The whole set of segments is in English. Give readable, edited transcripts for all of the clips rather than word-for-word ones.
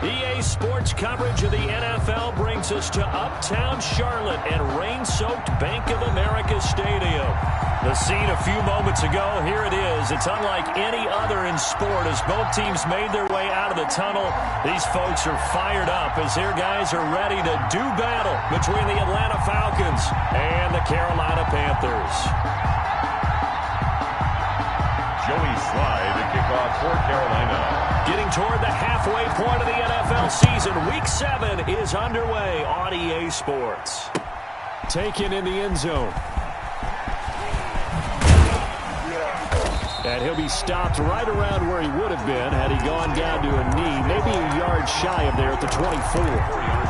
EA Sports coverage of the NFL brings us to uptown Charlotte and rain-soaked Bank of America Stadium. The scene a few moments ago, here it is. It's unlike any other in sport as both teams made their way out of the tunnel. These folks are fired up as their guys are ready to do battle between the Atlanta Falcons and the Carolina Panthers. Joey Slye to kick off for Carolina. Getting toward the halfway point of the NFL season, Week 7 is underway on EA Sports. Taken in the end zone. And he'll be stopped right around where he would have been had he gone down to a knee, maybe a yard shy of there at the 24.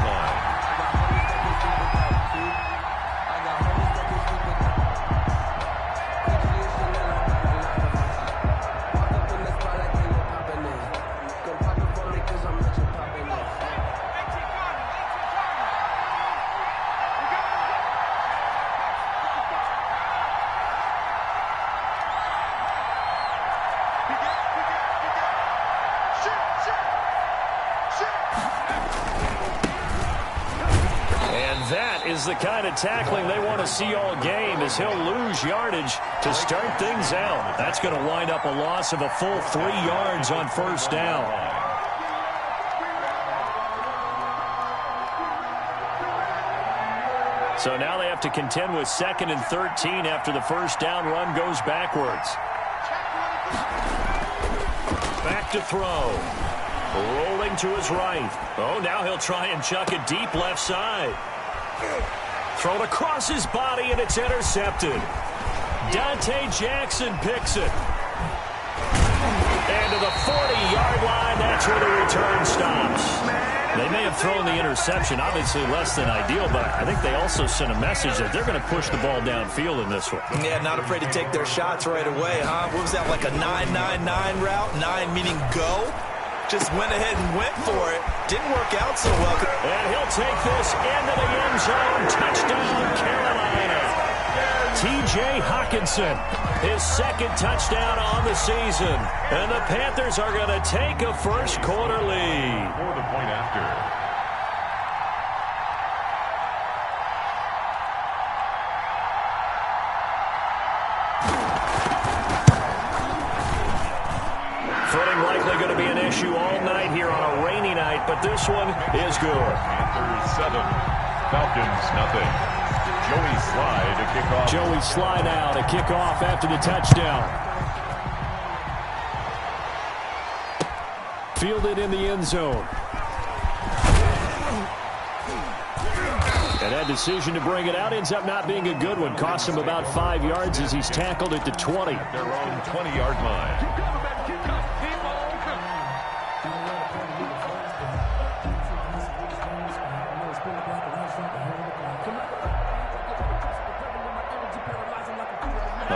Is the kind of tackling they want to see all game as he'll lose yardage to start things out. That's going to wind up a loss of a full 3 yards on first down. So now they have to contend with 2nd and 13 after the first down run goes backwards. Back to throw. Rolling to his right. Oh, now he'll try and chuck it deep left side. Thrown across his body, and it's intercepted. Dante Jackson picks it. And to the 40-yard line, that's where the return stops. They may have thrown the interception, obviously less than ideal, but I think they also sent a message that they're going to push the ball downfield in this one. Yeah, not afraid to take their shots right away, huh? What was that, like a 9-9-9 route? 9 meaning go? Just went ahead and went for it. Didn't work out so well. And he'll take this into the end zone. Touchdown, Carolina. T.J. Hockenson, his 2nd touchdown on the season. And the Panthers are going to take a first quarter lead. For the point after. All night here on a rainy night, but this one is good. Panthers 7, Falcons nothing. Joey Slye to kick off. Joey Slye now to kick off after the touchdown. Fielded in the end zone. And that decision to bring it out ends up not being a good one. Costs him about 5 yards as he's tackled at the 20. Their own 20-yard line.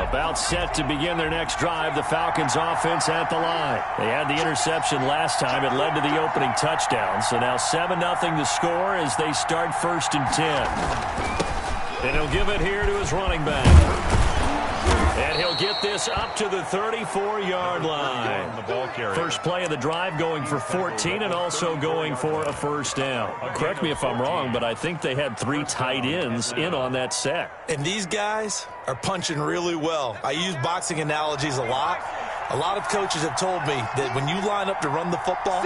About set to begin their next drive, the Falcons offense at the line. They had the interception last time. It led to the opening touchdown. So now 7-0 the score as they start 1st and 10. And he'll give it here to his running back. And he'll get this up to the 34-yard line. First play of the drive going for 14 and also going for a first down. Correct me if I'm wrong, but I think they had 3 tight ends in on that set. And these guys are punching really well. I use boxing analogies a lot. A lot of coaches have told me that when you line up to run the football,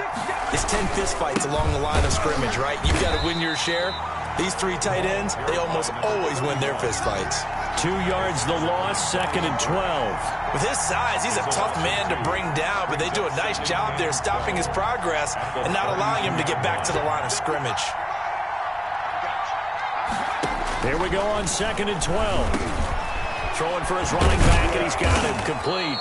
it's 10 fistfights along the line of scrimmage, right? You've got to win your share. These 3 tight ends, they almost always win their fistfights. 2 yards the loss, 2nd and 12. With his size, he's a tough man to bring down, but they do a nice job there stopping his progress and not allowing him to get back to the line of scrimmage. Here we go on 2nd and 12. Throwing for his running back, and he's got it complete.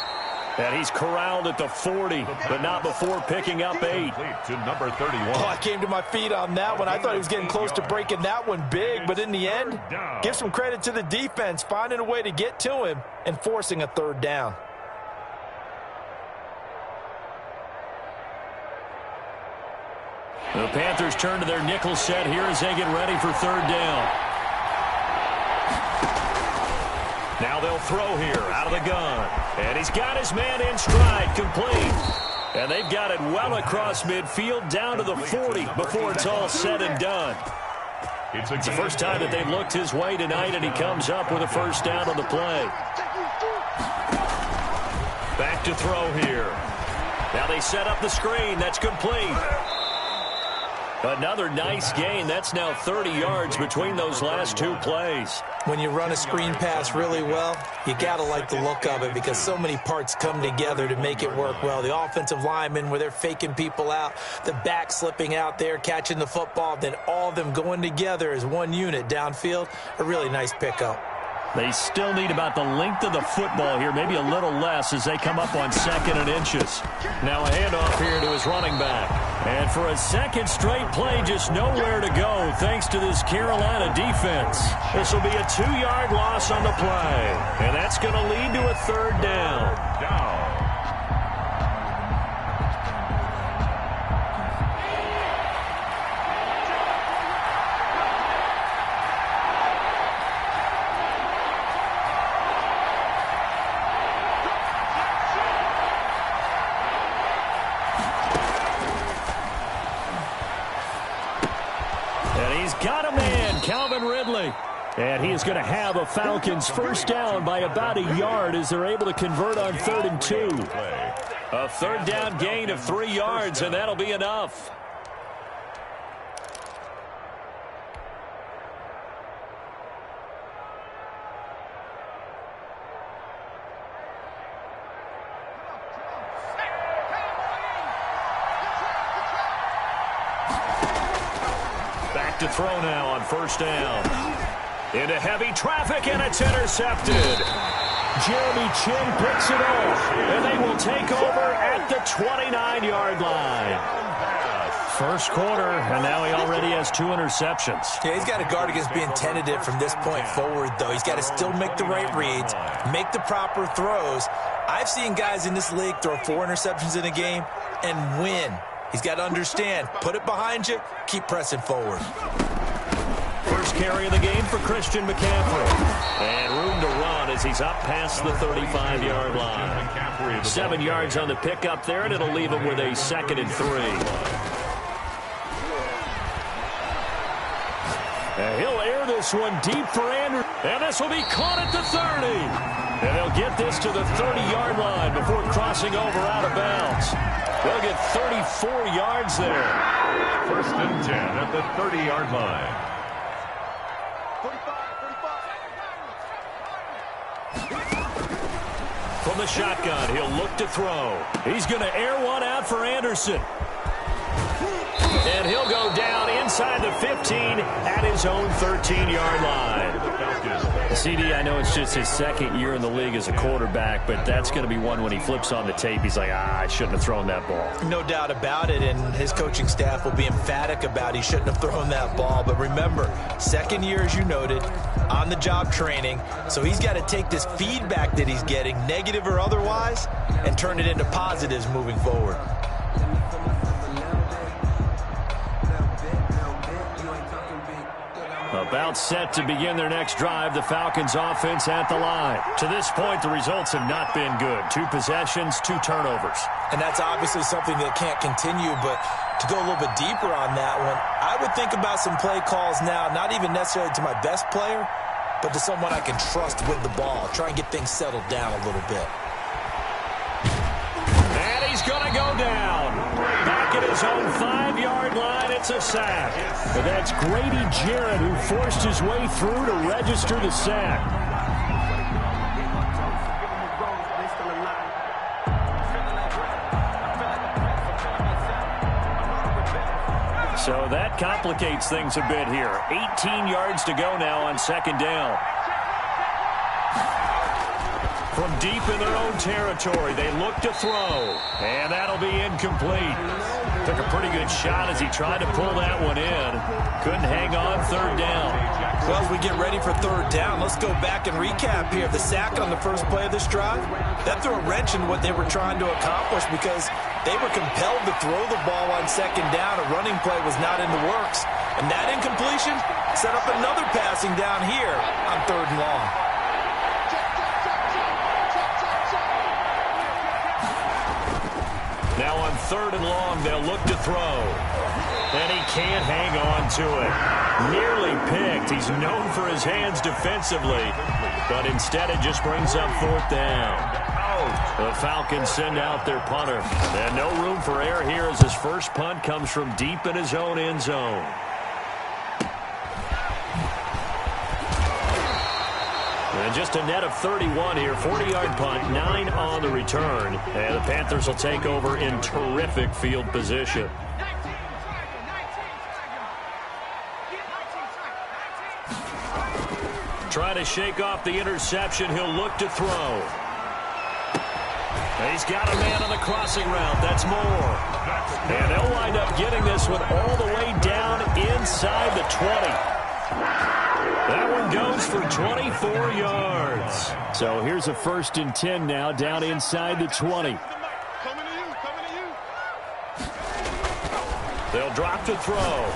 And he's corralled at the 40, but not before picking up 8. To number 31. Oh, I came to my feet on that one. I thought he was getting close to breaking that one big, but in the end, give some credit to the defense, finding a way to get to him and forcing a 3rd down. The Panthers turn to their nickel set here as they get ready for 3rd down. Now they'll throw here out of the gun. And he's got his man in stride, complete. And they've got it well across midfield down to the 40 before it's all said and done. It's the first time that they've looked his way tonight, and he comes up with a first down on the play. Back to throw here. Now they set up the screen. That's complete. Another nice gain. That's now 30 yards between those last two plays. When you run a screen pass really well, you got to like the look of it because so many parts come together to make it work well. The offensive linemen, where they're faking people out, the back slipping out there, catching the football, then all of them going together as one unit downfield. A really nice pickup. They still need about the length of the football here, maybe a little less as they come up on 2nd and inches. Now a handoff here to his running back. And for a second straight play, just nowhere to go thanks to this Carolina defense. This will be a 2-yard loss on the play. And that's going to lead to a 3rd down. And he is going to have a Falcons first down by about a yard as they're able to convert on 3rd and 2. A 3rd down gain of 3 yards, and that'll be enough. Back to throw now on 1st down. Into heavy traffic, and it's intercepted. Jeremy Chin picks it off, and they will take over at the 29-yard line. First quarter, and now he already has 2 interceptions. Yeah, he's got to guard against being tentative from this point forward, though. He's got to still make the right reads, make the proper throws. I've seen guys in this league throw 4 interceptions in a game and win. He's got to understand, put it behind you, keep pressing forward. First carry of the game for Christian McCaffrey. And room to run as he's up past the 35-yard line. 7 yards on the pickup there, and it'll leave him with a 2nd and 3. And he'll air this one deep for Andrew. And this will be caught at the 30. And they'll get this to the 30-yard line before crossing over out of bounds. They'll get 34 yards there. 1st and 10 at the 30-yard line. From the shotgun, he'll look to throw. He's going to air one out for Anderson. And he'll go down inside the 15 at his own 13-yard line. CD, I know it's just his 2nd year in the league as a quarterback, but that's going to be one when he flips on the tape. He's like, I shouldn't have thrown that ball. No doubt about it, and his coaching staff will be emphatic about he shouldn't have thrown that ball. But remember, 2nd year, as you noted, on-the-job training, so he's got to take this feedback that he's getting, negative or otherwise, and turn it into positives moving forward. About set to begin their next drive, the Falcons offense at the line. To this point, the results have not been good. 2 possessions, 2 turnovers. And that's obviously something that can't continue, but to go a little bit deeper on that one, I would think about some play calls now, not even necessarily to my best player, but to someone I can trust with the ball. Try and get things settled down a little bit. And he's going to go down. Back at his own 5-yard line, it's a sack. But that's Grady Jarrett who forced his way through to register the sack. So that complicates things a bit here. 18 yards to go now on 2nd down. From deep in their own territory, they look to throw. And that'll be incomplete. Took a pretty good shot as he tried to pull that one in. Couldn't hang on 3rd down. Well, as we get ready for 3rd down, let's go back and recap here. The sack on the first play of this drive, that threw a wrench in what they were trying to accomplish because they were compelled to throw the ball on 2nd down. A running play was not in the works. And that incompletion set up another passing down here on 3rd and long. Now on on 3rd and long. They'll look to throw. And he can't hang on to it. Nearly picked. He's known for his hands defensively, but instead it just brings up 4th down. The Falcons send out their punter. And no room for error here as his first punt comes from deep in his own end zone. And just a net of 31 here. 40-yard punt, 9 on the return. And the Panthers will take over in terrific field position. Trying to shake off the interception. He'll look to throw. He's got a man on the crossing route. That's Moore. And they'll wind up getting this one all the way down inside the 20. That one goes for 24 yards. So here's a 1st and 10 now down inside the 20. They'll drop to throw.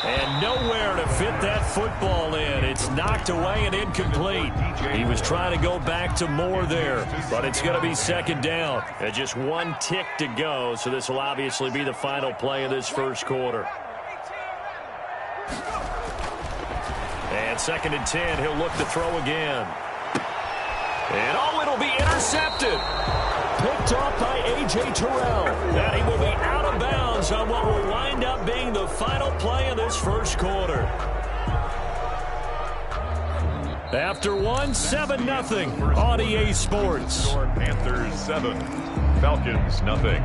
And nowhere to fit that football in. It's knocked away and incomplete. He was trying to go back to Moore there, but it's going to be 2nd down. And just 1 tick to go, so this will obviously be the final play of this first quarter. And 2nd and 10, he'll look to throw again. And oh, it'll be intercepted. Picked off by A.J. Terrell. And he will be out of bounds on what will wind up being the final play of this first quarter. After 1, 7-0 on EA Sports. Panthers 7, Falcons nothing.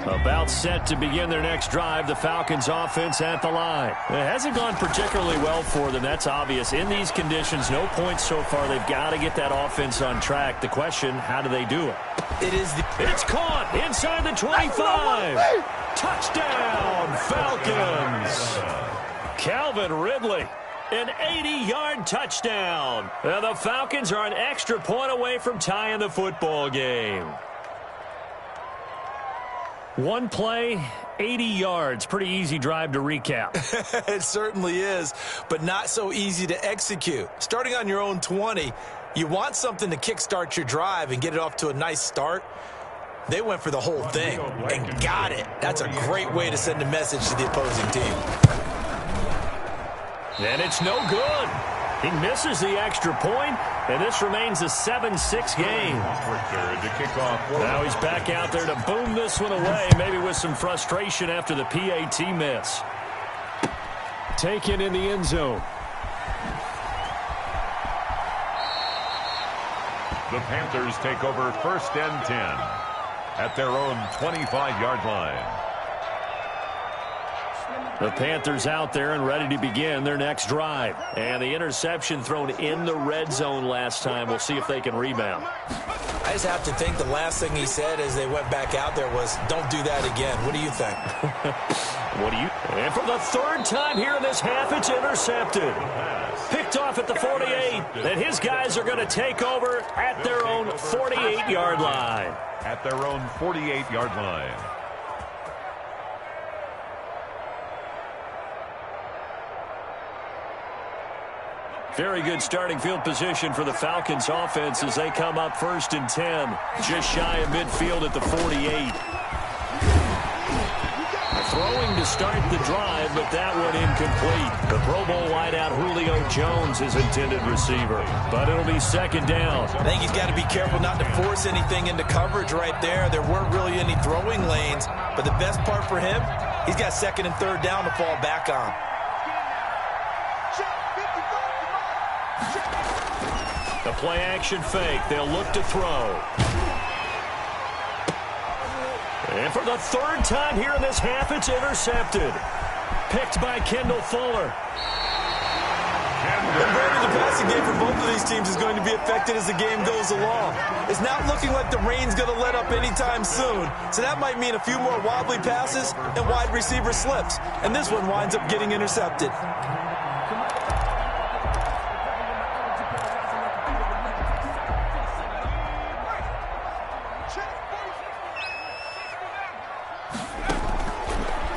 About set to begin their next drive, the Falcons offense at the line. It hasn't gone particularly well for them. That's obvious. In these conditions, no points so far. They've got to get that offense on track. The question, how do they do it? It's caught inside the 25. Touchdown, Falcons. Calvin Ridley. An 80-yard touchdown. And the Falcons are an extra point away from tying the football game. 1 play, 80 yards. Pretty easy drive to recap. It certainly is, but not so easy to execute. Starting on your own 20, you want something to kickstart your drive and get it off to a nice start. They went for the whole thing and got it. That's a great way to send a message to the opposing team. And it's no good. He misses the extra point, and this remains a 7-6 game. Now he's back out there to boom this one away, maybe with some frustration after the PAT miss. Taken in the end zone. The Panthers take over 1st and 10 at their own 25-yard line. The Panthers out there and ready to begin their next drive. And the interception thrown in the red zone last time. We'll see if they can rebound. I just have to think the last thing he said as they went back out there was, don't do that again. What do you think? And for the 3rd time here in this half, it's intercepted. Picked off at the 48. And his guys are going to take over at their own 48-yard line. At their own 48-yard line. Very good starting field position for the Falcons offense as they come up 1st and 10. Just shy of midfield at the 48. Throwing to start the drive, but that one incomplete. The Pro Bowl wideout Julio Jones is intended receiver, but it'll be 2nd down. I think he's got to be careful not to force anything into coverage right there. There weren't really any throwing lanes, but the best part for him, he's got 2nd and 3rd down to fall back on. The play action fake. They'll look to throw. And for the 3rd time here in this half, it's intercepted. Picked by Kendall Fuller. The passing game for both of these teams is going to be affected as the game goes along. It's not looking like the rain's going to let up anytime soon, so that might mean a few more wobbly passes and wide receiver slips. And this one winds up getting intercepted.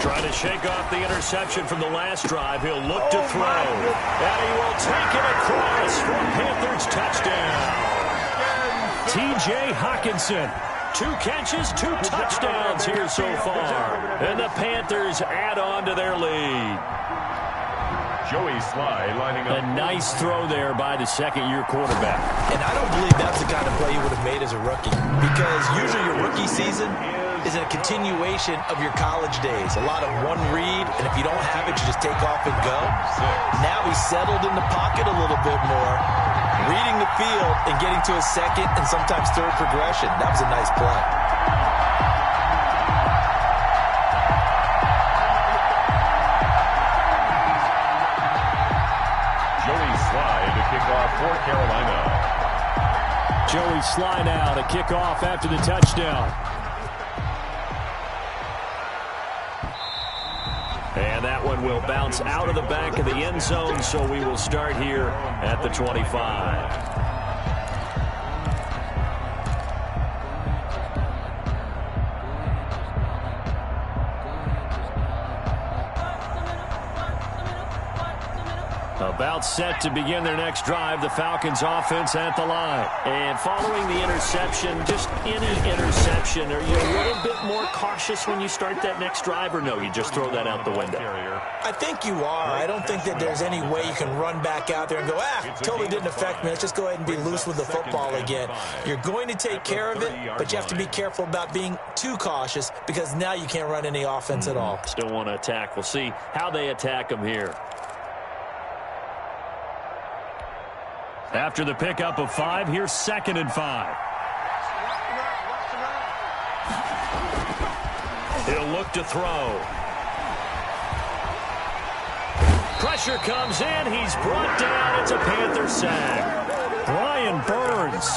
Trying to shake off the interception from the last drive. He'll look to throw. And he will take it across for a Panthers touchdown. T.J. Hockenson. 2 catches, 2 touchdowns here so far. And the Panthers add on to their lead. Joey Slye lining up. A nice throw there by the second-year quarterback. And I don't believe that's the kind of play you would have made as a rookie. Because usually your rookie season is a continuation of your college days. A lot of one read, and if you don't have it, you just take off and go. Now he's settled in the pocket a little bit more, reading the field and getting to a second and sometimes third progression. That was a nice play. Joey Slye to kick off for Carolina. Joey Slye now to kick off after the touchdown. And that one will bounce out of the back of the end zone, so we will start here at the 25. About set to begin their next drive, the Falcons offense at the line. And following the interception, just any interception, are you a little bit more cautious when you start that next drive, or no, you just throw that out the window? I think you are. I don't think that there's any way you can run back out there and go, totally didn't affect me. Let's just go ahead and be loose with the football again. You're going to take care of it, but you have to be careful about being too cautious because now you can't run any offense at all. Still want to attack. We'll see how they attack them here. After the pickup of 5, here's 2nd and 5. He'll look to throw. Pressure comes in. He's brought down. It's a Panther sack. Brian Burns.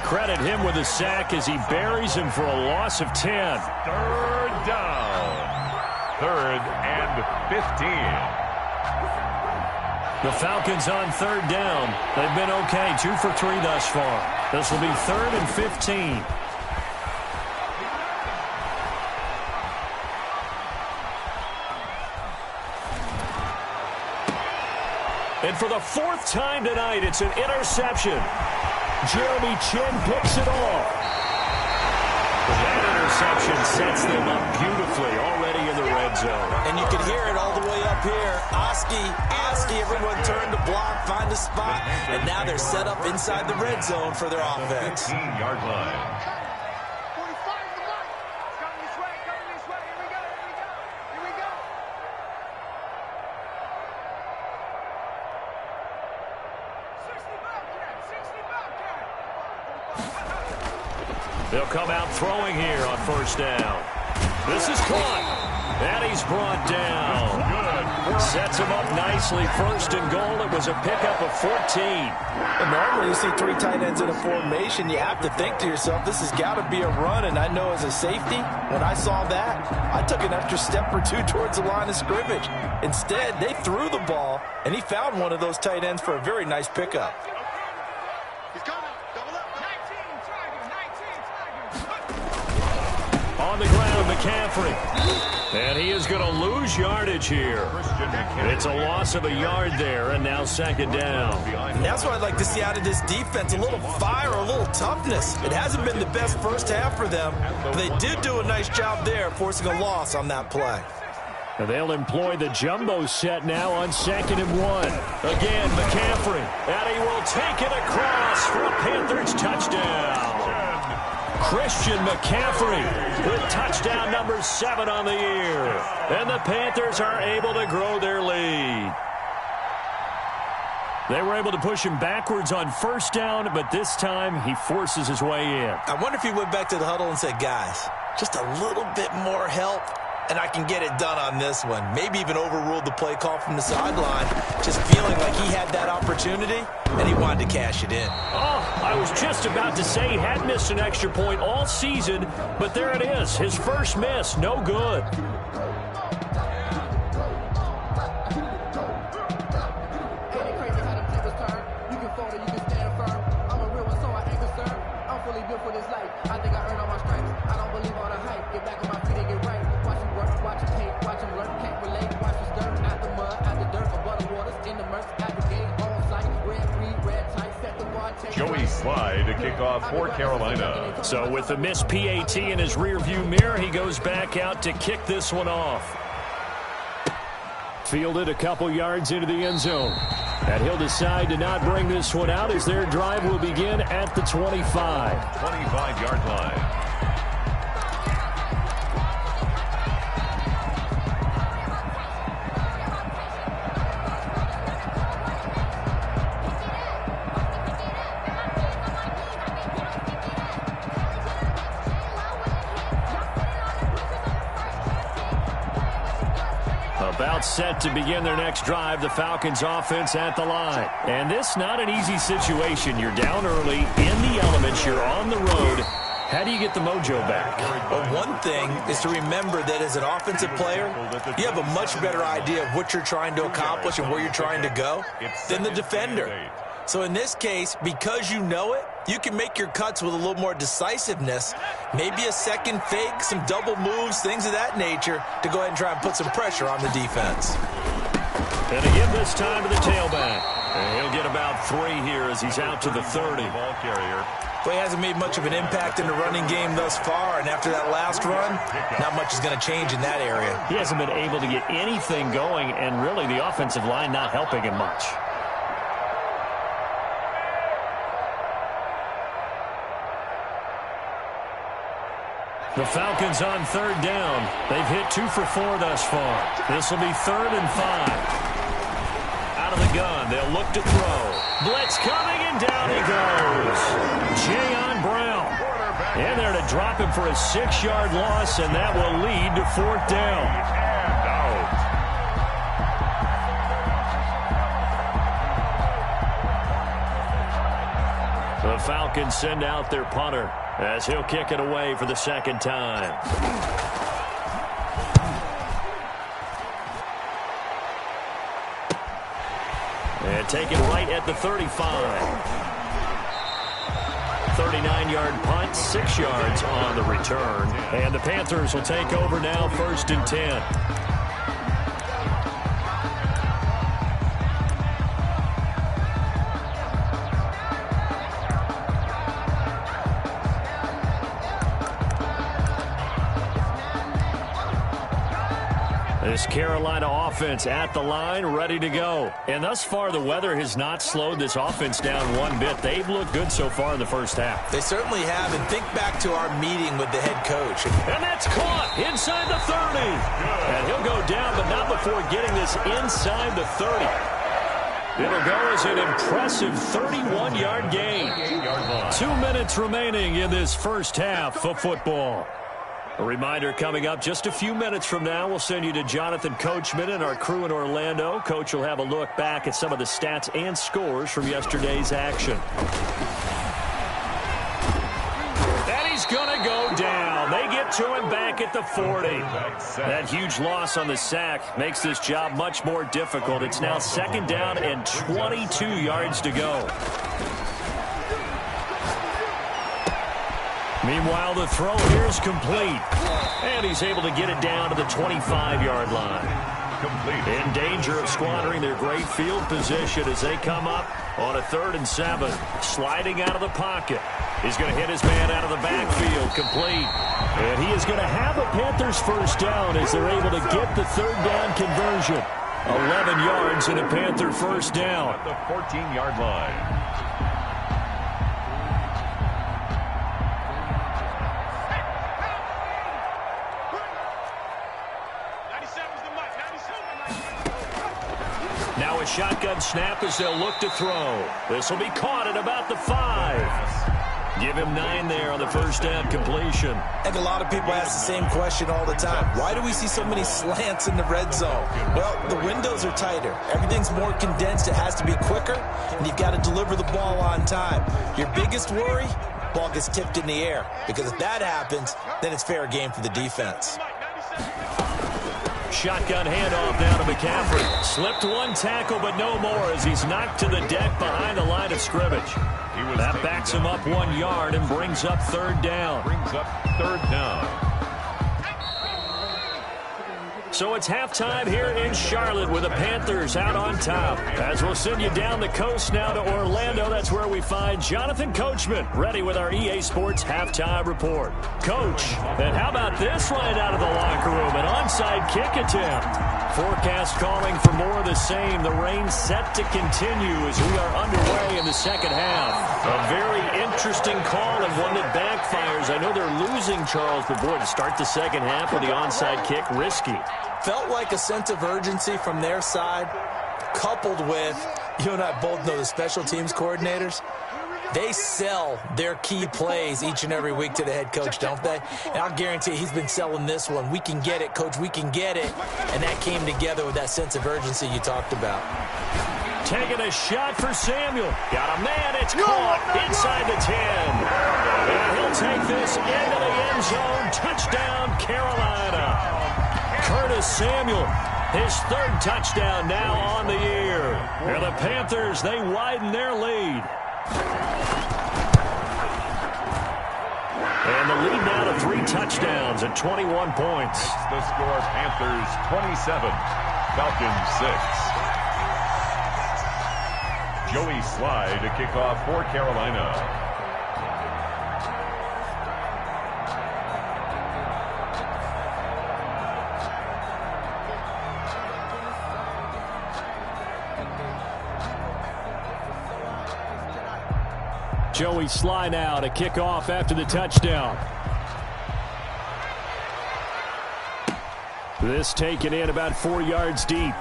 Credit him with a sack as he buries him for a loss of 10. 3rd down. 3rd and 15. The Falcons on 3rd down. They've been okay, 2 for 3 thus far. This will be 3rd and 15. And for the 4th time tonight, it's an interception. Jeremy Chin picks it off. That interception sets them up beautifully already in the red zone. And you can hear it all the way up here. Oski, everyone turn to block, find a spot, and now they're set up inside the red zone for their offense. 15-yard line. They'll come out throwing here on 1st down. This is caught. And he's brought down. Sets him up nicely. 1st and goal. It was a pickup of 14. And normally you see 3 tight ends in a formation. You have to think to yourself, this has got to be a run. And I know as a safety, when I saw that, I took an extra step or 2 towards the line of scrimmage. Instead, they threw the ball, and he found one of those tight ends for a very nice pickup. On the ground, McCaffrey. And he is going to lose yardage here. It's a loss of a yard there, and now 2nd down. And that's what I'd like to see out of this defense, a little fire, a little toughness. It hasn't been the best first half for them, but they did do a nice job there, forcing a loss on that play. And they'll employ the jumbo set now on 2nd and 1. Again, McCaffrey. And he will take it across for a Panthers touchdown. Christian McCaffrey with touchdown number 7 on the year. And the Panthers are able to grow their lead. They were able to push him backwards on 1st down, but this time he forces his way in. I wonder if he went back to the huddle and said, guys, just a little bit more help, and I can get it done on this one. Maybe even overruled the play call from the sideline, just feeling like he had that opportunity, and he wanted to cash it in. Oh, I was just about to say he had missed an extra point all season, but there it is. His first miss, no good. I think I earned all my stripes. I don't believe all the hype. Get back on my feet and get right. Watch me work, watch you paint, watch Joey Slye to kick off for Carolina. So with the missed PAT in his rearview mirror, he goes back out to kick this one off. Fielded a couple yards into the end zone. And he'll decide to not bring this one out as their drive will begin at the 25. 25-yard line. About set to begin their next drive, the Falcons offense at the line. And this not an easy situation. You're down early, in the elements, you're on the road. How do you get the mojo back? Well, one thing is to remember that as an offensive player, you have a much better idea of what you're trying to accomplish and where you're trying to go than the defender. So in this case, because you know it, you can make your cuts with a little more decisiveness, maybe a second fake, some double moves, things of that nature, to go ahead and try and put some pressure on the defense. And again this time to the tailback. And he'll get about 3 here as he's out to the 30. Ball carrier. Well, he hasn't made much of an impact in the running game thus far, and after that last run, not much is going to change in that area. He hasn't been able to get anything going, and really the offensive line not helping him much. The Falcons on third down. They've hit 2 for 4 thus far. This will be 3rd and 5. Out of the gun, they'll look to throw. Blitz coming, and down he goes. Jayon Brown. In there to drop him for a 6-yard loss, and that will lead to 4th down. The Falcons send out their punter as he'll kick it away for the 2nd time. And take it right at the 35. 39-yard punt, 6 yards on the return. And the Panthers will take over now, 1st and 10. This Carolina offense at the line, ready to go. And thus far, the weather has not slowed this offense down one bit. They've looked good so far in the first half. They certainly have, and think back to our meeting with the head coach. And that's caught inside the 30. And he'll go down, but not before getting this inside the 30. It'll go as an impressive 31-yard gain. 2 minutes remaining in this first half of football. A reminder coming up just a few minutes from now, we'll send you to Jonathan Coachman and our crew in Orlando. Coach will have a look back at some of the stats and scores from yesterday's action. And he's going to go down. They get to him back at the 40. That huge loss on the sack makes this job much more difficult. It's now 2nd down and 22 yards to go. Meanwhile, the throw here is complete. And he's able to get it down to the 25-yard line. In danger of squandering their great field position as they come up on a 3rd and 7. Sliding out of the pocket. He's going to hit his man out of the backfield. Complete. And he is going to have a Panthers first down as they're able to get the 3rd down conversion. 11 yards and a Panther first down. At the 14-yard line. Now a shotgun snap as they'll look to throw. This will be caught at about the 5. Give him 9 there on the first down completion. I think a lot of people ask the same question all the time. Why do we see so many slants in the red zone? Well, the windows are tighter. Everything's more condensed. It has to be quicker, and you've got to deliver the ball on time. Your biggest worry, ball gets tipped in the air, because if that happens, then it's fair game for the defense. Shotgun handoff now to McCaffrey. Slipped one tackle, but no more as he's knocked to the deck behind the line of scrimmage. That backs him up 1 yard and brings up 3rd down. So it's halftime here in Charlotte with the Panthers out on top. As we'll send you down the coast now to Orlando, that's where we find Jonathan Coachman, ready with our EA Sports halftime report. Coach, and how about this right out of the locker room? An onside kick attempt. Forecast calling for more of the same. The rain set to continue as we are underway in the second half. A very interesting call and one that backfires. I know they're losing, Charles, but boy, to start the second half with the onside kick, risky. Felt like a sense of urgency from their side, coupled with, you and I both know the special teams coordinators. They sell their key plays each and every week to the head coach, don't they? And I'll guarantee he's been selling this one. We can get it, Coach, we can get it. And that came together with that sense of urgency you talked about. Taking a shot for Samuel. Got a man, it's caught inside the 10. And he'll take this into the end zone. Touchdown, Carolina. Curtis Samuel, his third touchdown now on the year. And the Panthers, they widen their lead. And the lead now to 3 touchdowns at 21 points. The score, Panthers 27, Falcons 6. Joey Slye to kick off for Carolina. Joey Slye now to kick off after the touchdown. This taken in about 4 yards deep.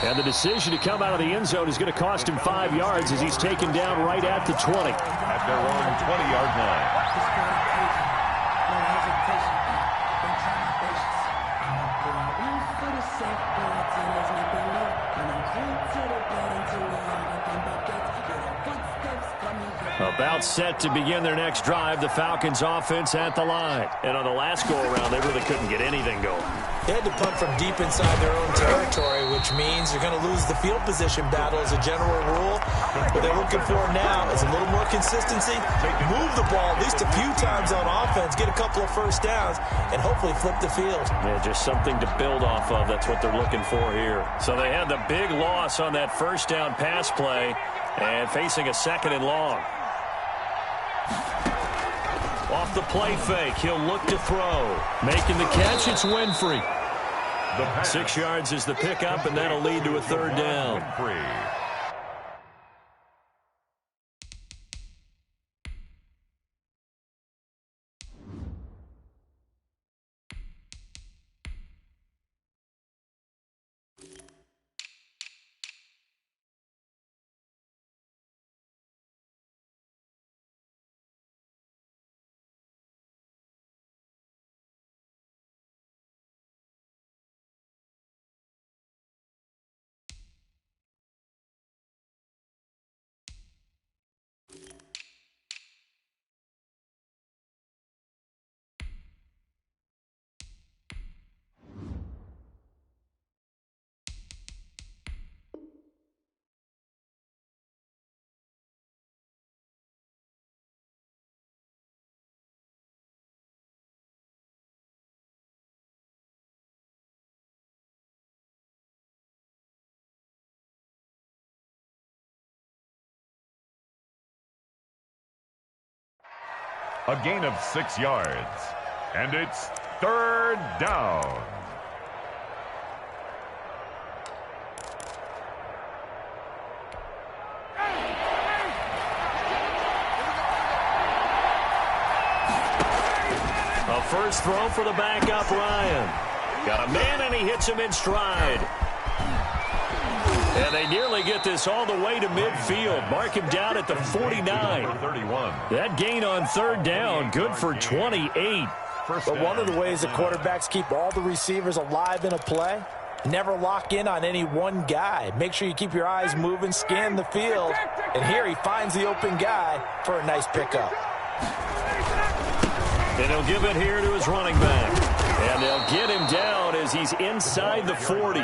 And the decision to come out of the end zone is going to cost him 5 yards as he's taken down right at the 20. At their own 20-yard line. About set to begin their next drive, the Falcons offense at the line. And on the last go-around, they really couldn't get anything going. They had to punt from deep inside their own territory, which means you're going to lose the field position battle as a general rule. What they're looking for now is a little more consistency, move the ball at least a few times on offense, get a couple of first downs, and hopefully flip the field. Yeah, just something to build off of. That's what they're looking for here. So they had the big loss on that first down pass play and facing a 2nd and long. Off the play fake, he'll look to throw. Making the catch, it's Winfrey. 6 yards is the pickup, and that'll lead to a 3rd down. A gain of 6 yards. And it's 3rd down. A first throw for the backup, Ryan. Got a man, and he hits him in stride. And they nearly get this all the way to midfield. Mark him down at the 49. 31. That gain on 3rd down, good for 28. But one of the ways the quarterbacks keep all the receivers alive in a play, never lock in on any one guy. Make sure you keep your eyes moving, scan the field. And here he finds the open guy for a nice pickup. And he'll give it here to his running back. And they'll get him down as he's inside the 40.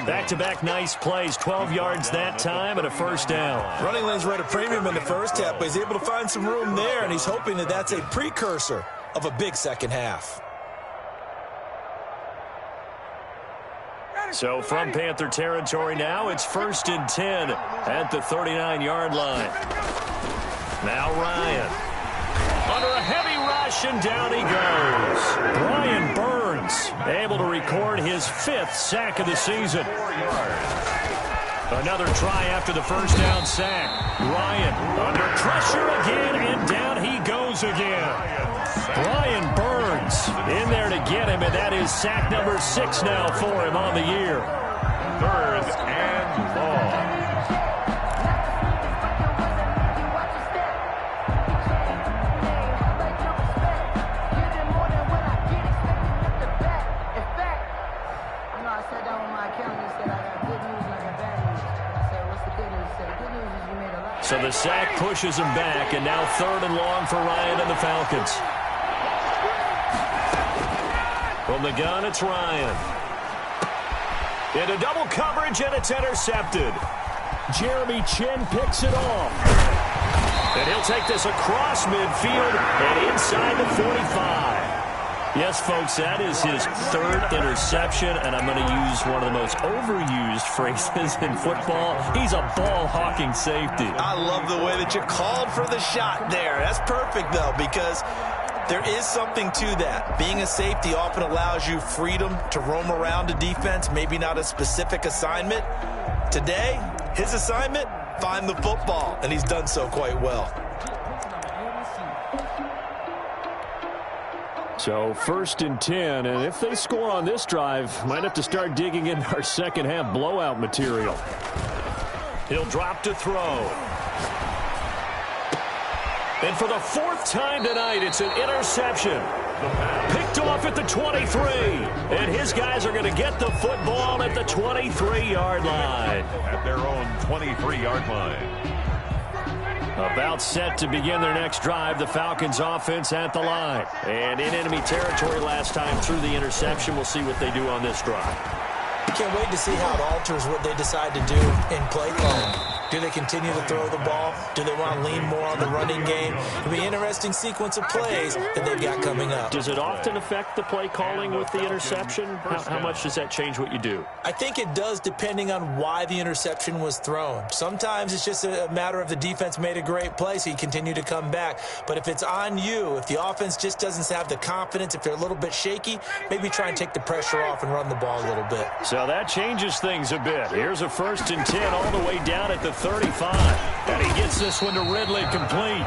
Back-to-back nice plays, 12 yards that time and a 1st down. Running lanes were at a premium in the first half, but he's able to find some room there, and he's hoping that that's a precursor of a big second half. So from Panther territory now, it's 1st and 10 at the 39-yard line. Now Ryan. Under a heavy rush, and down he goes. Brian Burns able to record his 5th sack of the season. Another try after the first down sack. Ryan under pressure again, and down he goes again. Brian Burns in there to get him, and that is sack number 6 now for him on the year. 3rd and long. So the sack pushes him back, and now 3rd and long for Ryan and the Falcons. From the gun, it's Ryan. Into double coverage, and it's intercepted. Jeremy Chin picks it off. And he'll take this across midfield and inside the 45. Yes, folks, that is his 3rd interception, and I'm going to use one of the most overused phrases in football. He's a ball-hawking safety. I love the way that you called for the shot there. That's perfect, though, because there is something to that. Being a safety often allows you freedom to roam around a defense, maybe not a specific assignment. Today, his assignment, find the football, and he's done so quite well. So 1st and 10, and if they score on this drive, might have to start digging in our second half blowout material. He'll drop to throw. And for the 4th time tonight, it's an interception. Picked off at the 23. And his guys are going to get the football at the 23-yard line. At their own 23-yard line. About set to begin their next drive, the Falcons offense at the line. And in enemy territory last time through the interception. We'll see what they do on this drive. Can't wait to see how it alters what they decide to do in play calling. Do they continue to throw the ball? Do they want to lean more on the running game? It'll be an interesting sequence of plays that they've got coming up. Does it often affect the play calling with the interception? How much does that change what you do? I think it does, depending on why the interception was thrown. Sometimes it's just a matter of the defense made a great play, so you continue to come back. But if it's on you, if the offense just doesn't have the confidence, if they're a little bit shaky, maybe try and take the pressure off and run the ball a little bit. So that changes things a bit. Here's a 1st and 10 all the way down at the 35. And he gets this one to Ridley complete.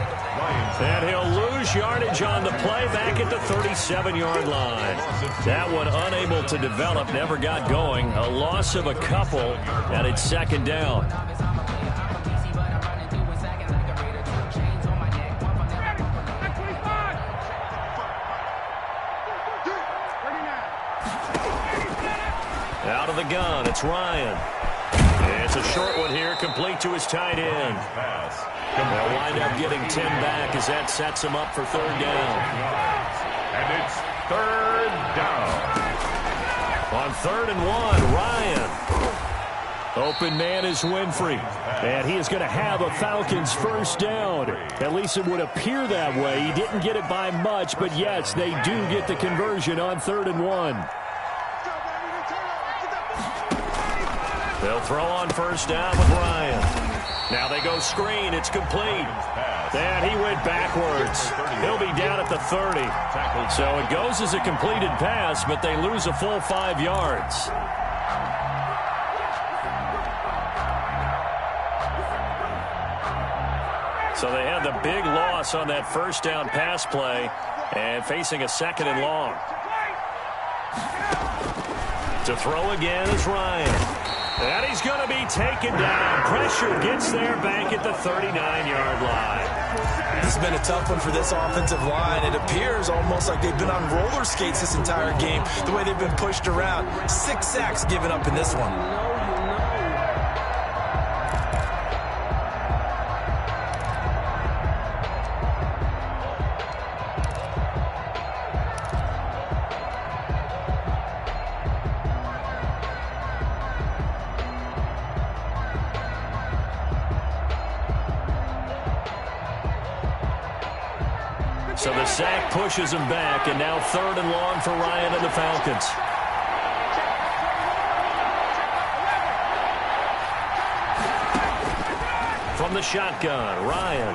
And he'll lose yardage on the play back at the 37-yard line. That one unable to develop, never got going. A loss of a couple, and it's 2nd down. Out of the gun, it's Ryan. It's a short one here, complete to his tight end. They'll wind up getting 10 back as that sets him up for 3rd down. And it's 3rd down. On 3rd and 1, Ryan. Open man is Winfrey. And he is going to have a Falcons 1st down. At least it would appear that way. He didn't get it by much, but yes, they do get the conversion on 3rd and 1. They'll throw on 1st down with Ryan. Now they go screen. It's complete. And he went backwards. He'll be down at the 30. So it goes as a completed pass, but they lose a full 5 yards. So they had the big loss on that 1st down pass play and facing a 2nd and long. To throw again is Ryan. And he's going to be taken down. Pressure gets there back at the 39-yard line. This has been a tough one for this offensive line. It appears almost like they've been on roller skates this entire game, the way they've been pushed around. 6 sacks given up in this one. So the sack pushes him back, and now 3rd and long for Ryan and the Falcons. From the shotgun, Ryan.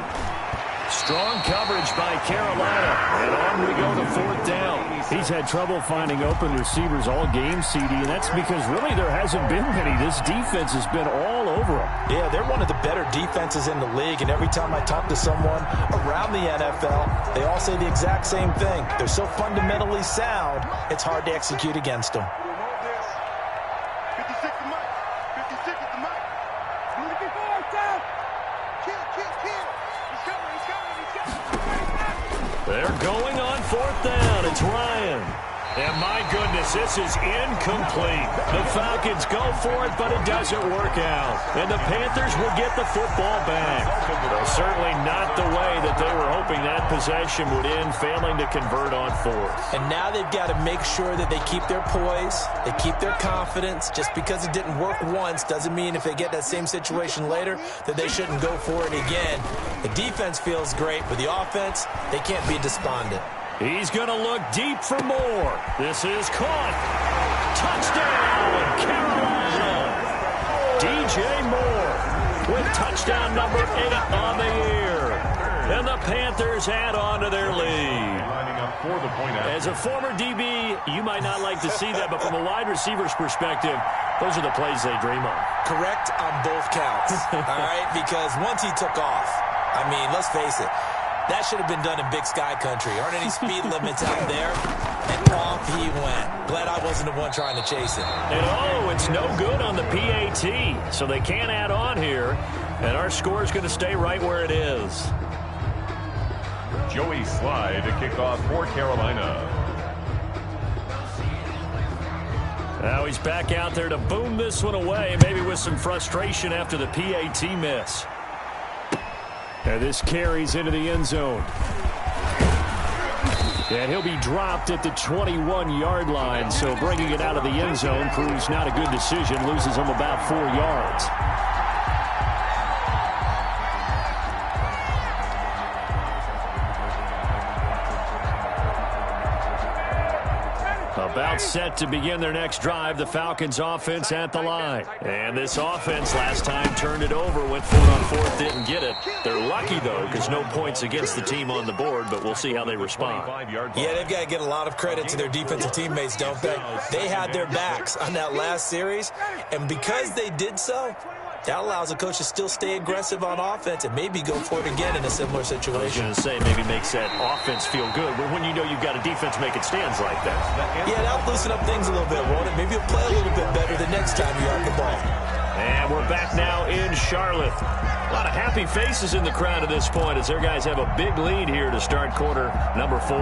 Strong coverage by Carolina. And on we go to 4th down. He's had trouble finding open receivers all game, CD, and that's because really there hasn't been many. This defense has been all over them. Yeah, they're one of the better defenses in the league, and every time I talk to someone around the NFL, they all say the exact same thing. They're so fundamentally sound, it's hard to execute against them. They're going on 4th down. It's Ryan. And my goodness, this is incomplete. The Falcons go for it, but it doesn't work out. And the Panthers will get the football back. Well, certainly not the way that they were hoping that possession would end, failing to convert on 4th. And now they've got to make sure that they keep their poise, they keep their confidence. Just because it didn't work once doesn't mean if they get that same situation later that they shouldn't go for it again. The defense feels great, but the offense, they can't be despondent. He's going to look deep for more. This is caught. Touchdown, Carolina. DJ Moore with touchdown number 8 on the year. And the Panthers add on to their lead. As a former DB, you might not like to see that, but from a wide receiver's perspective, those are the plays they dream of. Correct on both counts, all right? Because once he took off, I mean, let's face it, that should have been done in Big Sky Country. Aren't any speed limits out there? And off he went. Glad I wasn't the one trying to chase it. And it's no good on the PAT, so they can't add on here. And our score is going to stay right where it is. Joey Slye to kick off for Carolina. Now he's back out there to boom this one away, maybe with some frustration after the PAT miss. And this carries into the end zone. And he'll be dropped at the 21-yard line, so bringing it out of the end zone proves not a good decision, loses him about 4 yards. About set to begin their next drive, the Falcons offense at the line. And this offense last time turned it over, went for it on 4th, didn't get it. They're lucky, though, because no points against the team on the board, but we'll see how they respond. Yeah, they've got to get a lot of credit to their defensive teammates, don't they? They had their backs on that last series, and because they did so, that allows a coach to still stay aggressive on offense and maybe go for it again in a similar situation. I was going to say maybe makes that offense feel good, but when you know you've got a defense making stands like that. Yeah, that'll loosen up things a little bit, won't it? Maybe you'll play a little bit better the next time you have the ball. And we're back now in Charlotte. A lot of happy faces in the crowd at this point as their guys have a big lead here to start quarter number 4.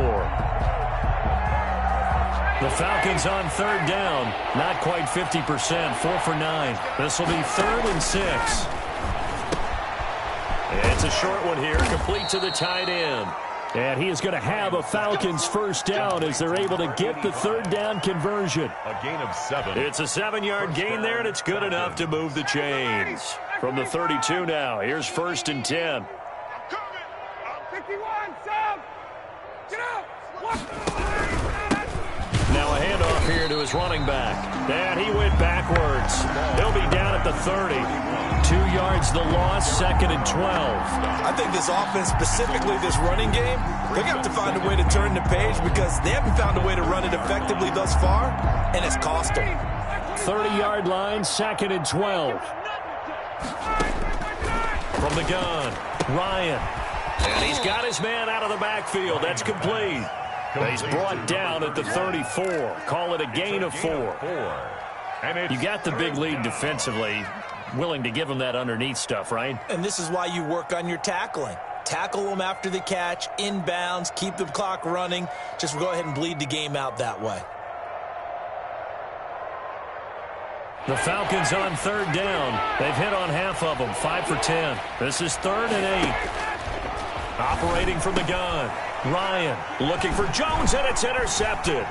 The Falcons on 3rd down. Not quite 50%. 4 for 9. This will be 3rd and 6. It's a short one here. Complete to the tight end. And he is going to have a Falcons first down as they're able to get the 3rd down conversion. A gain of 7. It's a 7-yard gain there, and it's good enough to move the chains. From the 32 now, here's 1st and 10. 51, Sam! Get out! Now a handoff here to his running back. And he went backwards. He'll be down at the 30. 2 yards the loss, 2nd and 12. I think this offense, specifically this running game, they're going to have to find a way to turn the page because they haven't found a way to run it effectively thus far, and it's cost them. 30-yard line, 2nd and 12. From the gun, Ryan. And he's got his man out of the backfield. That's complete. He's brought down at the 34. Call it a gain of 4. You got the big lead defensively. Willing to give him that underneath stuff, right? And this is why you work on your tackling. Tackle them after the catch, inbounds, keep the clock running. Just go ahead and bleed the game out that way. The Falcons on 3rd down. They've hit on half of them, 5 for 10. This is 3rd and 8. Operating from the gun. Ryan looking for Jones, and it's intercepted.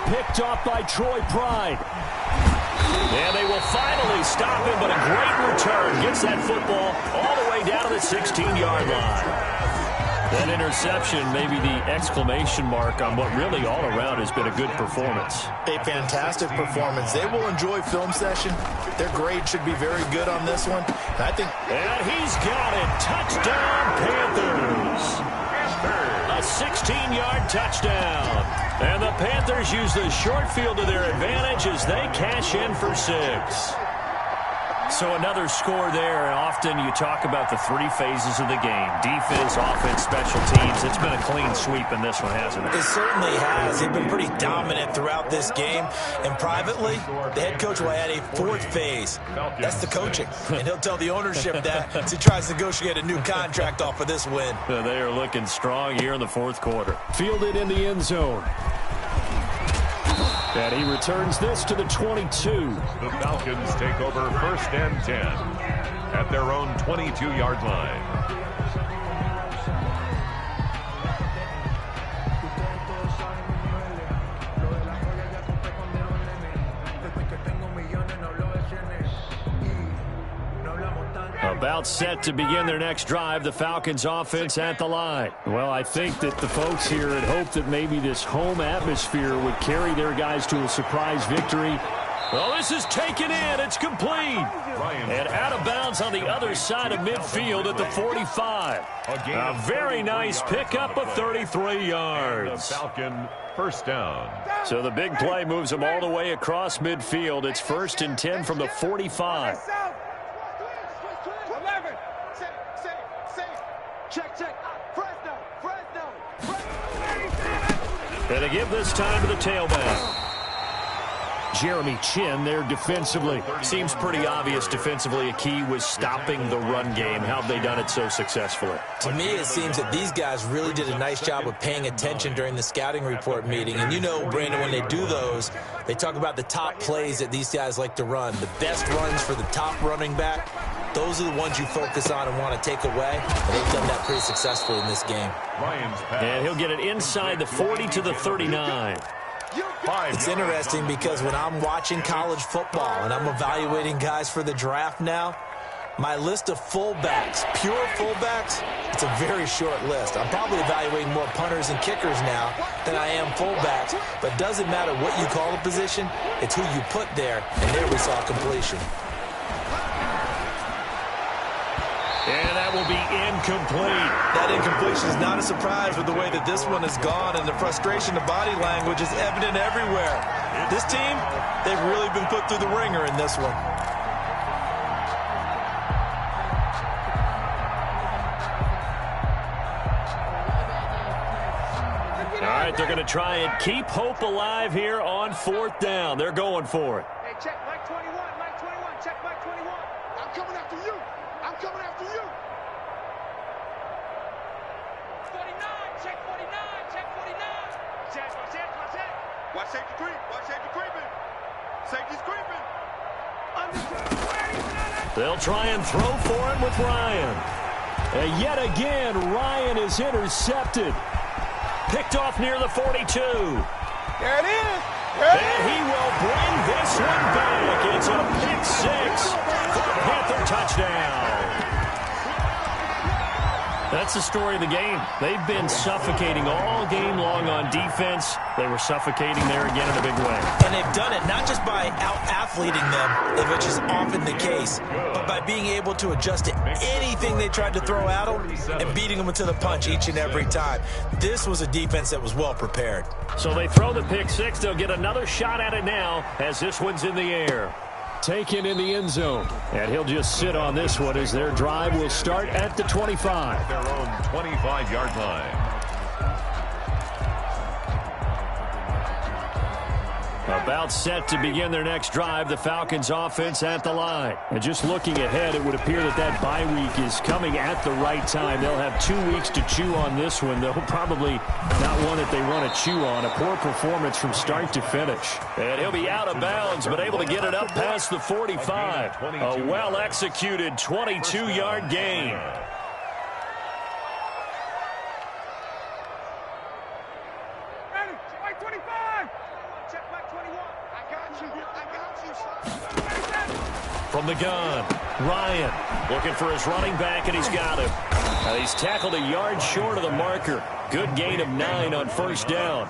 Picked off by Troy Pride. And they will finally stop him, but a great return. Gets that football all the way down to the 16-yard line. That interception may be the exclamation mark on what really all around has been a good performance. A fantastic performance. They will enjoy film session. Their grade should be very good on this one. And he's got it. Touchdown, Panthers. A 16-yard touchdown. And the Panthers use the short field to their advantage as they cash in for 6. So another score there, and often you talk about the 3 phases of the game. Defense, offense, special teams. It's been a clean sweep in this one, hasn't it? It certainly has. They've been pretty dominant throughout this game. And privately, the head coach will add a 4th phase. That's the coaching. And he'll tell the ownership that as he tries to negotiate a new contract off of this win. They are looking strong here in the 4th quarter. Fielded in the end zone. And he returns this to the 22. The Falcons take over 1st and 10 at their own 22-yard line. About set to begin their next drive, the Falcons offense at the line. Well, I think that the folks here had hoped that maybe this home atmosphere would carry their guys to a surprise victory. Well, this is taken in. It's complete. And out of bounds on the other side of midfield at the 45. A very nice pickup of 33 yards. Falcon first down. So the big play moves them all the way across midfield. It's 1st and 10 from the 45. And they give this time to the tailback. Jeremy Chin there defensively. Seems pretty obvious defensively a key was stopping the run game. How have they done it so successfully? To me, it seems that these guys really did a nice job of paying attention during the scouting report meeting. And you know, Brandon, when they do those, they talk about the top plays that these guys like to run. The best runs for the top running back, those are the ones you focus on and want to take away. And they've done that pretty successfully in this game. And he'll get it inside the 40 to the 39. It's interesting because when I'm watching college football and I'm evaluating guys for the draft now, my list of fullbacks, pure fullbacks, it's a very short list. I'm probably evaluating more punters and kickers now than I am fullbacks. But it doesn't matter what you call the position, it's who you put there. And there we saw completion. And that will be incomplete. That incompletion is not a surprise with the way that this one has gone, and the frustration of body language is evident everywhere. This team, they've really been put through the ringer in this one. All right, they're going to try and keep hope alive here on 4th down. They're going for it. Hey, check Mike 21, Mike 21, check Mike 21. I'm coming after you. I'm coming after you. 49, check 49, check 49. Watch it. Watch safety creep. Watch safety creeping. Safety's creeping. They'll try and throw for him with Ryan. And yet again, Ryan is intercepted. Picked off near the 42. There it is. And he will bring this one back. It's a pick 6 for a Panther touchdown. That's the story of the game. They've been suffocating all game long on defense. They were suffocating there again in a big way. And they've done it not just by out-athleting them, which is often the case, but by being able to adjust to anything they tried to throw at them and beating them to the punch each and every time. This was a defense that was well prepared. So they throw the pick 6. They'll get another shot at it now as this one's in the air. Taken in the end zone. And he'll just sit on this one as their drive will start at the 25. Their own 25-yard line. About set to begin their next drive, the Falcons offense at the line. And just looking ahead, it would appear that that bye week is coming at the right time. They'll have 2 weeks to chew on this one, though probably not one that they want to chew on. A poor performance from start to finish. And he'll be out of bounds, but able to get it up past the 45. A well-executed 22-yard gain. From the gun, Ryan looking for his running back, and he's got him. He's tackled a yard short of the marker. Good gain of 9 on first down.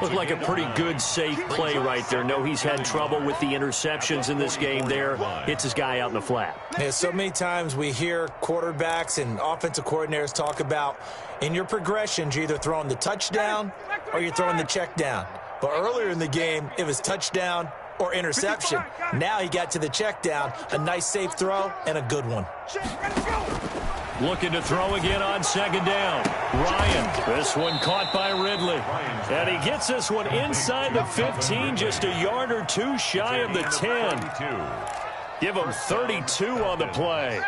Looked like a pretty good, safe play right there. No, he's had trouble with the interceptions in this game there. Hits his guy out in the flat. Yeah, so many times we hear quarterbacks and offensive coordinators talk about in your progressions, you're either throwing the touchdown or you're throwing the check down. But earlier in the game, it was touchdown or interception. Now he got to the check down, a nice safe throw, and a good one. Looking to throw again on second down. Ryan, this one caught by Ridley. And he gets this one inside the 15, just a yard or two shy of the 10. Give him 32 on the play.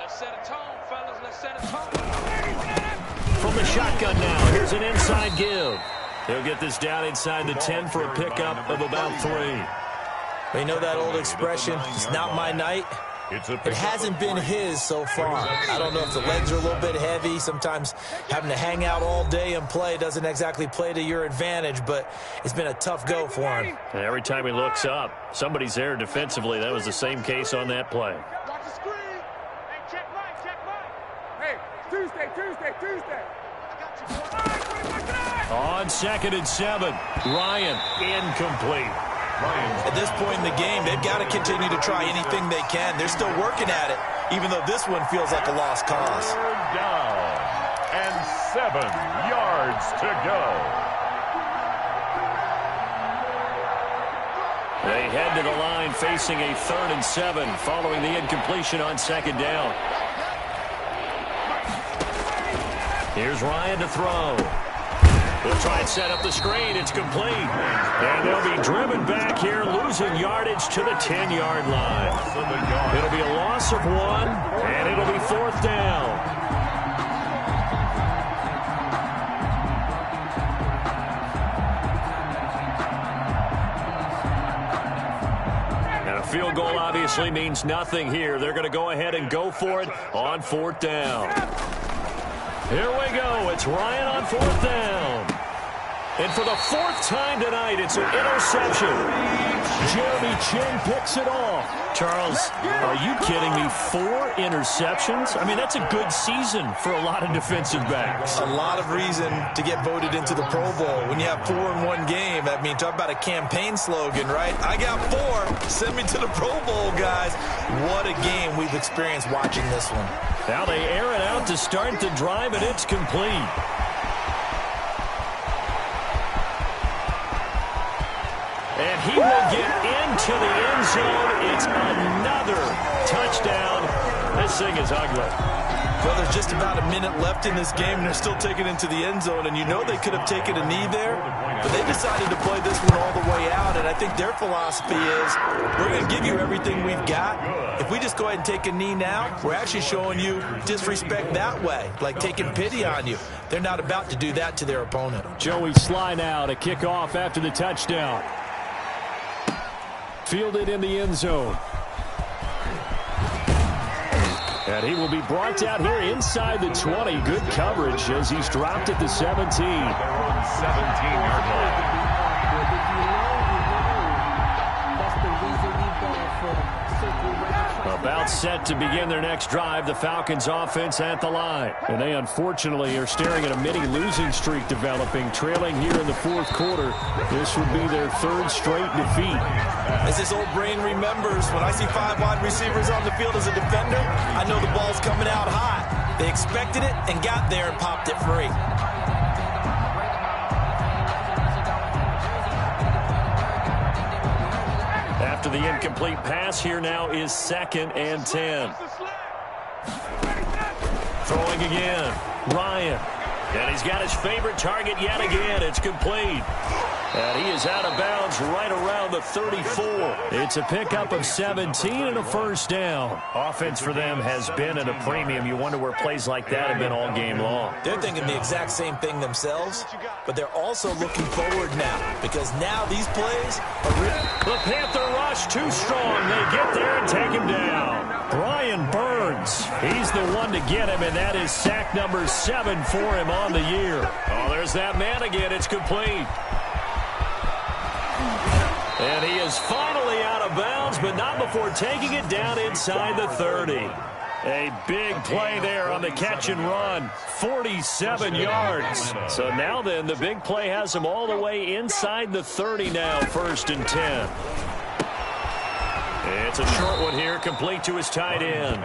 Let's set a tone, fellas. Let's set a tone. From the shotgun now, here's an inside give. He'll get this down inside the 10 for a pickup of about 3. But you know that old expression, it's not my night? It hasn't been his so far. I don't know if the legs are a little bit heavy. Sometimes having to hang out all day and play doesn't exactly play to your advantage, but it's been a tough go for him. And every time he looks up, somebody's there defensively. That was the same case on that play. Watch the screen. Hey, check right. Hey, Tuesday. On 2nd and 7, Ryan incomplete. At this point in the game, they've got to continue to try anything they can. They're still working at it, even though this one feels like a lost cause. Third down and 7 yards to go. They head to the line facing a 3rd and 7 following the incompletion on 2nd down. Here's Ryan to throw. He'll try and set up the screen. It's complete. And they'll be driven back here, losing yardage to the 10-yard line. It'll be a loss of 1, and it'll be 4th down. And a field goal obviously means nothing here. They're going to go ahead and go for it on 4th down. Here we go. It's Ryan on 4th down. And for the 4th time tonight, it's an interception. Jeremy Chin picks it off. Charles, are you kidding me? 4 interceptions? I mean, that's a good season for a lot of defensive backs. A lot of reason to get voted into the Pro Bowl. When you have 4 in one game, I mean, talk about a campaign slogan, right? I got 4. Send me to the Pro Bowl, guys. What a game we've experienced watching this one. Now they air it out to start the drive, and it's complete. And he will get into the end zone. It's another touchdown. This thing is ugly. Well, there's just about a minute left in this game, and they're still taking it into the end zone. And you know they could have taken a knee there, but they decided to play this one all the way out. And I think their philosophy is, we're going to give you everything we've got. If we just go ahead and take a knee now, we're actually showing you disrespect that way, like taking pity on you. They're not about to do that to their opponent. Joey Sly now to kick off after the touchdown. Fielded in the end zone. And he will be brought down here inside the 20. Good coverage as he's dropped at the 17. They're on 17-yard line. About set to begin their next drive, the Falcons offense at the line. And they unfortunately are staring at a mini losing streak developing, trailing here in the 4th quarter. This would be their 3rd straight defeat. As this old brain remembers, when I see 5 wide receivers on the field as a defender, I know the ball's coming out high. They expected it and got there and popped it free. After the incomplete pass, here now is 2nd and 10. Throwing again. Ryan. And he's got his favorite target yet again. It's complete. And he is out of bounds right around the 34. It's a pickup of 17 and a 1st down. Offense for them has been at a premium. You wonder where plays like that have been all game long. They're thinking the exact same thing themselves, but they're also looking forward now because now these plays are real. The Panther rush too strong. They get there and take him down. Brian Burns, he's the one to get him, and that is sack number 7 for him on the year. Oh, there's that man again. It's complete. And he is finally out of bounds, but not before taking it down inside the 30. A big play there on the catch and run. 47 yards. So now then, the big play has him all the way inside the 30 now, 1st and 10. It's a short one here, complete to his tight end.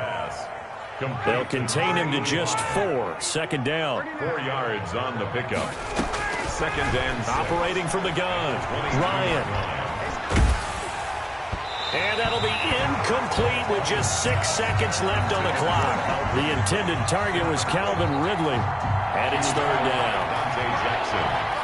They'll contain him to just 4. 2nd down. 4 yards on the pickup. 2nd and 6. Operating from the gun, Ryan. And that'll be incomplete with just 6 seconds left on the clock. The intended target was Calvin Ridley. And it's 3rd down. Jackson.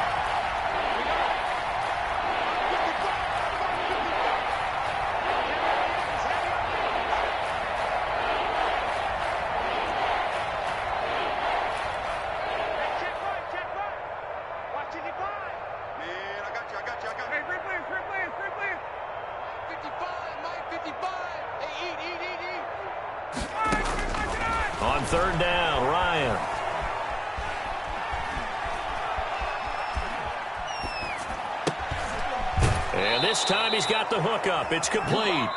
On 3rd down, Ryan. And this time he's got the hook up. It's complete.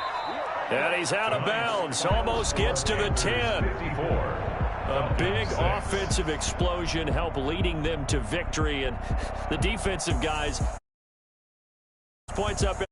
And he's out of bounds. Almost gets to the 10. A big offensive explosion helped leading them to victory. And the defensive guys points up.